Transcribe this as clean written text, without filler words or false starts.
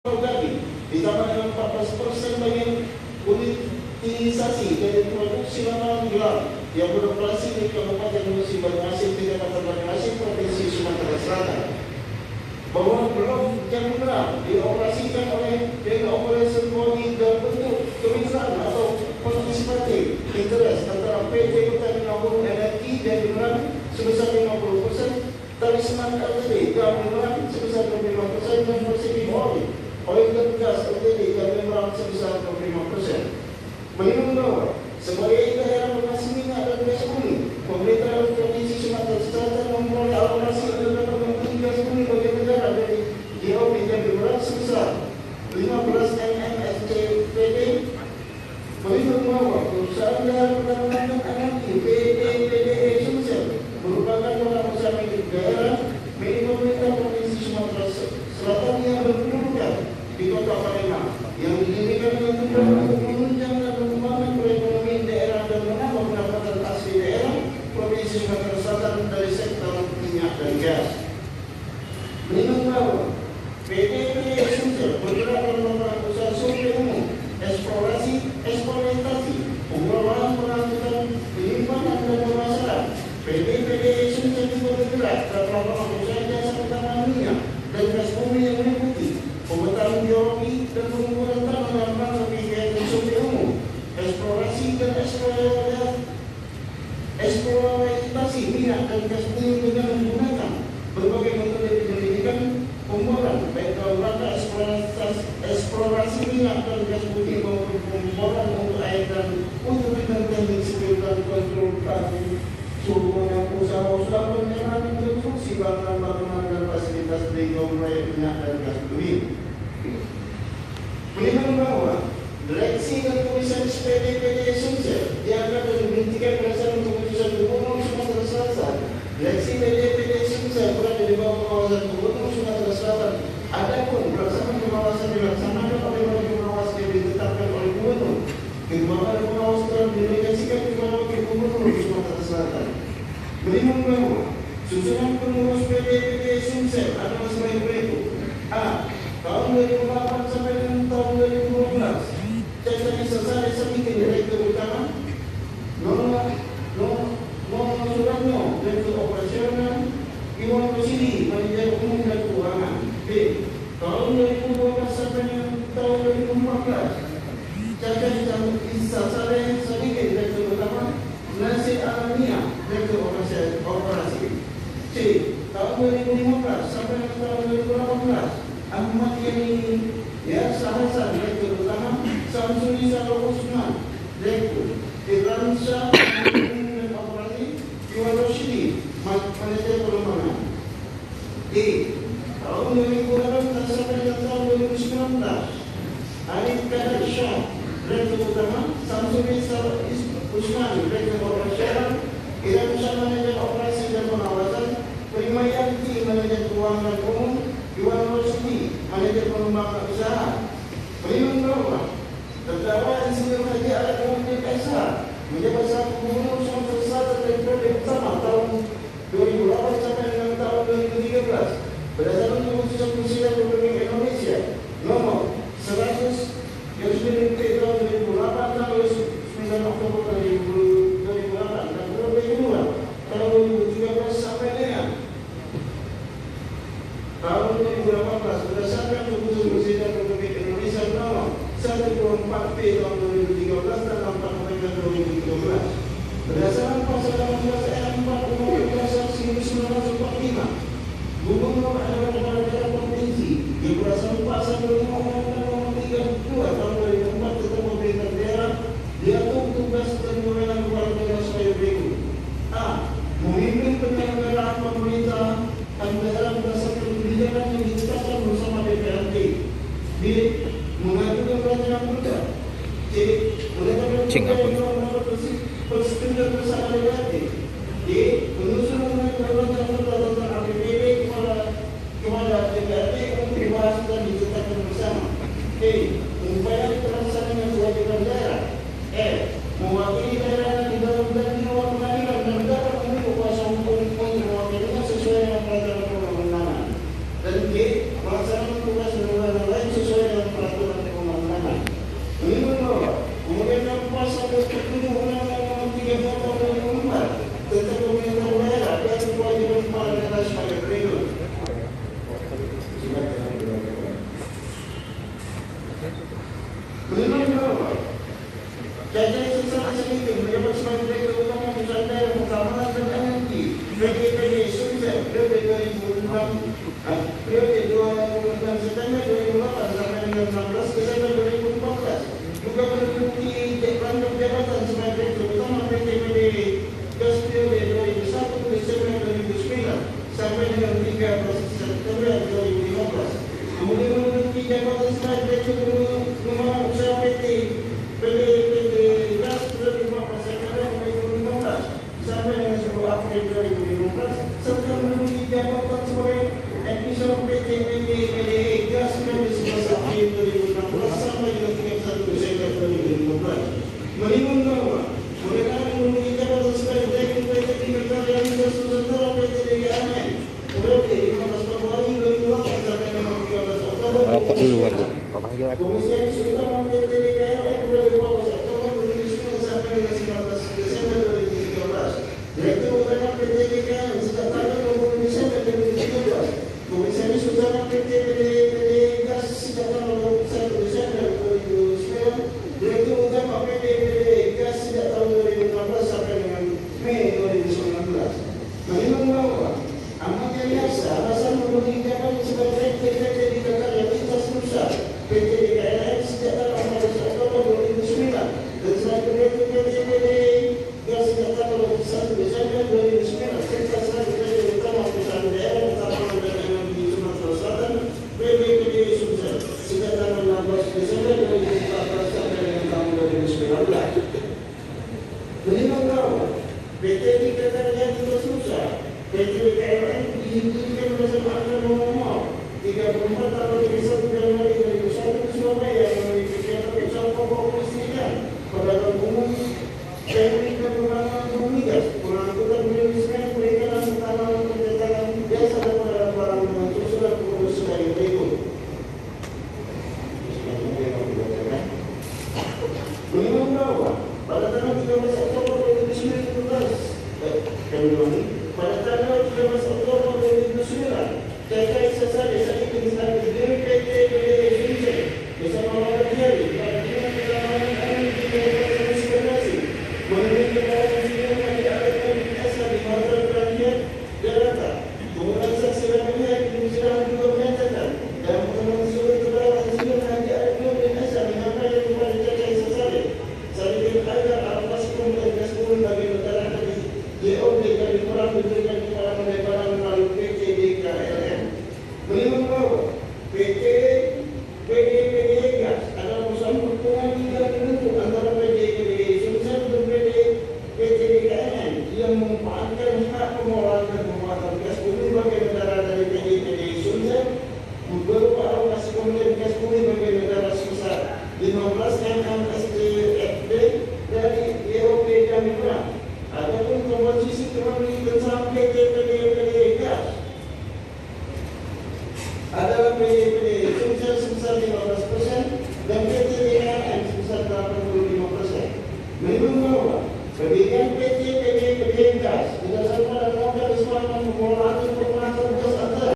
Gabi ditambah dengan 14% bagi unitisasi dari produksi lapangan gelar yang beroperasi di Kabupaten Musi Banyuasin, Kecamatan Banyuasin, Provinsi Sumatera Selatan. Bahwa blok Jamuran dioperasikan oleh Operasi Bodi dan bentuk kemitraan atau partisipatif interest antara PT Pertamina Hulu Energi dan Jamuran sebesar 50%, Tali Semen LTD dan Jamuran sebesar 25% dan Persegi Oil dan Gas LTD dan Jamuran sebesar 25%. Menurut bahwa sebagai daerah penghasil minyak dan gas bumi, pemerintah Provinsi Sumatera Selatan memperoleh alokasi dan membeli gas bumi bagi negara dari GOP dan Jamuran sebesar 15 MMSCPD. Menurut bahwa perusahaan daerah pertambangan energi PT PDE Sumsel merupakan badan usaha milik daerah milik pemerintah Provinsi Sumatera Selatan yang berkedudukan di Kota Palembang yang didirikan dengan tujuan untuk menunjang dan mengembangkan perekonomian daerah dan menambah pendapatan asli daerah Provinsi Sumatera Selatan dari sektor minyak dan gas. Menurut bahwa PT PDE Sumsel bergerak dalam melakukan usaha survei umum, eksplorasi, eksploitasi, pengelolaan pengangkutan penyimpanan dan pemasaran. PT PDE Sumsel juga bergerak dalam melakukan usaha jasa pertambangan minyak dan gas bumi yang meliputi pemetaan geologi dan pengukuran tanah dalam rangka kegiatan survei umum, eksplorasi dan eksploitasi minyak dan gas bumi dengan menggunakan berbagai metode penyelidikan pemboran baik dalam rangka eksplorasi minyak dan gas bumi maupun pemboran untuk air dan untuk teknik sipil dan kontrol trafik suhu yang usaha-usaha penyerangan konstruksi bangunan dan fasilitas di proyek minyak dan gas bumi. Menimbang bahwa direksi dan komisaris PT PDE Sumsel dianggap dan dihentikan berdasarkan keputusan Gubernur Sumatera Selatan. Direksi PT PDE Sumsel berada di bawah pengawasan Gubernur Sumatera Selatan. Adapun pelaksanaan pengawasan dilaksanakan oleh badan pengawas yang ditetapkan oleh Gubernur. Badan pengawas telah didelegasikan kepada Wakil Gubernur Sumatera Selatan. Menimbang bahwa susunan pengurus PT PDE Sumsel adalah sebagai berikut: A. Tahun 2008 sampai dengan tahun 2012, Chandra Sasari sebagai Direktur Utama, Nono Suranyo, Direktur Operasional, Iwan Rosidi, Manajer Umum dan Keuangan. B. Tahun 2012 sampai dengan tahun 2014, Chandra Sasari sebagai Direktur Utama, Nasir Alamiah, Direktur Operasi. C. Tahun 2015 sampai dengan tahun 2018, Ahmad Yani Sahasan, Direktur Utama, Samsuri Salo Usman, Direktur, Irwan Syah, dan Operasi, Iwan Roshidi, Manajer Pengembangan. D. Tahun 2018 sampai dengan tahun 2019, Arif Kadar Syah, Direktur Utama, Samsuri Salo Usman, Direktur Operasional, Irwan Syah, Manajer Operasi dan Pengawasan, Prima Yanti, Manajer Keuangan Umum, Iwan Rosidi, Manajer Pengembangan Usaha. Menimbang bahwa terdakwa Insinyur Haji Alat Muhammad SH menjabat selaku Gubernur Sumatera Selatan dari periode pertama tahun 2008 sampai dengan tahun 2013 berdasarkan keputusan Presiden Republik Indonesia nomor 100 yang sudah dibentuk tahun 2008 tanggal 9 Oktober 2008 dan periode kedua tahun 2013 sampai dengan tahun 2018 berdasarkan keputusan Presiden Republik Indonesia nomor 124P tahun 2013 dan 4 November 2013 berdasarkan pasal 18 ayat 4 Undang-Undang 1945 Gubernur adalah kepala daerah provinsi yang berdasarkan pasal 25 Undang-Undang nomor 32 tahun 2004 tentang pemerintah daerah diatur tugas dan kewenangan kepala daerah sebagai berikut: A. Memimpin penyelenggaraan pemerintahan daerah berdasarkan kebijakan yang ditetapkan bersama DPRD. B. Mengajukan peraturan perda. C. Menetapkan persetujuan bersama DPRD. D. Menyusun peraturan perda tentang APBD kepada DPRD untuk dibahas dan ditetapkan bersama. E. Mengupayakan pelaksanaan kewajiban daerah. E. Mewakili daerah di dalam dan di luar pengadilan dan dapat memiliki kuasa hukum untuk mewakilinya sesuai dengan peraturan perundang-undangan. Dan G. Melaksanakan tugas dan lain sesuai Jadi susah sedikit menjabat sebagai direktur utama perusahaan daerah Keamanan dan Energi PDPD Sumsel periode 2006 periode 26 September 2008 sampai dengan 16 Desember 2014 juga menduduki jabatan sebagai direktur utama PDPD Gas periode 2001 Desember 2009 sampai dengan 13 September 2015. Kemudian menduduki jabatan sebagai direktur utama usaha PT Gas periode 15 September 2015 sampai dengan 10 April 2015 serta menduduki jabatan sebagai episode PT Gas periode 11 April 2016 sampai dengan 31 Desember 2015. Menimbun bahwa mereka menduduki jabatan sebagai direktur PT Timika Gas Nusantara PT DGAN periode 15 Februari 2008 sampai dengan 13 Oktober 2009. Komisaris Utama PT DGAN periode 15 Oktober 2009 sampai dengan 19 Desember 2013. Direktur Utama PT DGAN sejak tanggal 20 Desember 2013. Komisaris Utama PT Gas sejak tanggal 21 Desember 2009. Direktur Utama PT Gas sejak tahun 2015 sampai dengan Mei 2019. Menimbang bahwa amat yang biasa alasan menduduki jabatan sebagai PT Karya Lintas Nusa PT DKLN sejak tanggal 14 Oktober 2009 dan sebagai direktur PT Gas sejak tanggal 21 Desember 2009 serta sebagai direktur utama perusahaan daerah Keamanan dan Energi Sumatera Selatan PDPD Sumsel sejak tanggal 16 Desember 2014 sampai dengan tahun 2019. Menimbang bahwa PT Karya Lintas Nusa PT DKLN dihentikan berdasarkan Akta Nomor 34 Tahun 31 Januari 2001 Surabaya yang memiliki kegiatan usaha pokok kelistrikan, perdagangan umum, teknik dan pengembangan migas, pengangkutan biomismen, perikanan, pertanaman, percetakan jasa dan pengadaan barang dengan susunan pengurus sebagai berikut. Menimbang bahwa pada tanggal 13 Oktober 2019 pada tanggal 13 Oktober 2009 terkait sesat desa itu disampaikan dari PT Sumsel bersama Wakil Jari Kementerian Perdagangan Energi dan Konservasi mengenai kebawahan sidang bagi alatkan biasa di Hotel Kerajaan Jakarta. Kemudian saksi dan pihak di persidangan juga menyatakan dalam pertemuan tersebut kebawahan sidang bagi alatkan biasa menyampaikan kepada terkait sesat saling agar alokasi pembelian gas bumi bagi masyarakat di JOB dan dikurang diberikan kepada penerbangan melalui PT DKLN. Menimbang bahwa PT Gas adalah perusahaan perhubungan yang dibentuk antara PT Sumsel dan PT DKLN yang memanfaatkan hak pengelolaan dan pemanfaatan gas bumi bagi negara dari PT Sumsel berupa alokasi pembelian gas bumi bagi negara sebesar 15 MMSTFB dari JOB dan dikurang. Adapun komposisi kepemilikan saham PT Gas adalah PT Sumsel sebesar 15% dan PT DKLN sebesar 85%. Menimbang bahwa pendirian PT